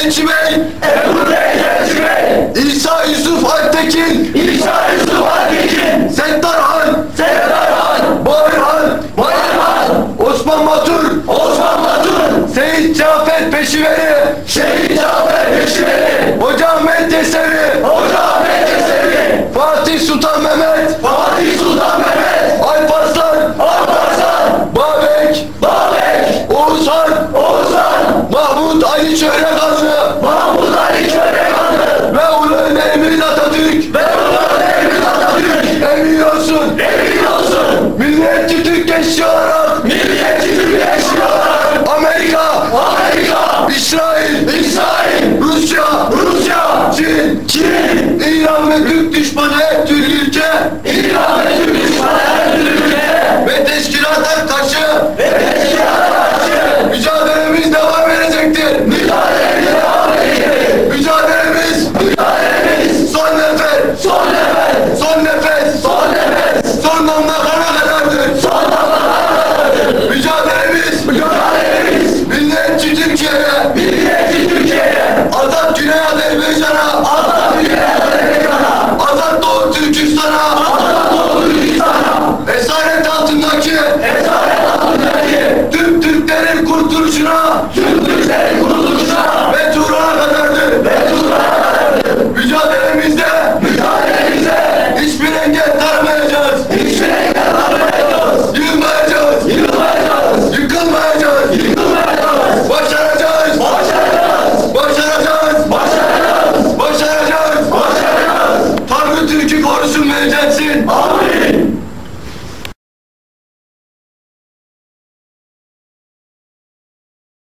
Genci Bey, Ebru Bey Genci Bey, İsa Yusuf Altekin, İsa Yusuf Altekin, Settar Han, Serdar Han, Bahir Han, Bayır Han, Osman Batur, Osman Batur, Seyit Cafer Peşiveri, Şehit Cafer Peşimeli, Hoca Ahmet Yeser'i, Hoca Ahmet Eseri, Fatih Sultan Mehmet, Fatih Sultan Mehmet, Alparslan, Alparslan, Babek, Babek, Oğuzhan, Oğuzhan, Mahmut Ali Çörekanlı Mahmut Ali Körekanlı ve Ulu Önderimiz Atatürk. ve Ulu Devlet Atatürk, Emin olsun, emin olsun, milliyetçi Türk gençliği olarak milliyetçi Türkiye'si olarak Amerika, Amerika, İsrail, İsrail, Rusya, Rusya, Çin, Çin, İran ve Türk düşmanı her türlü ülke İran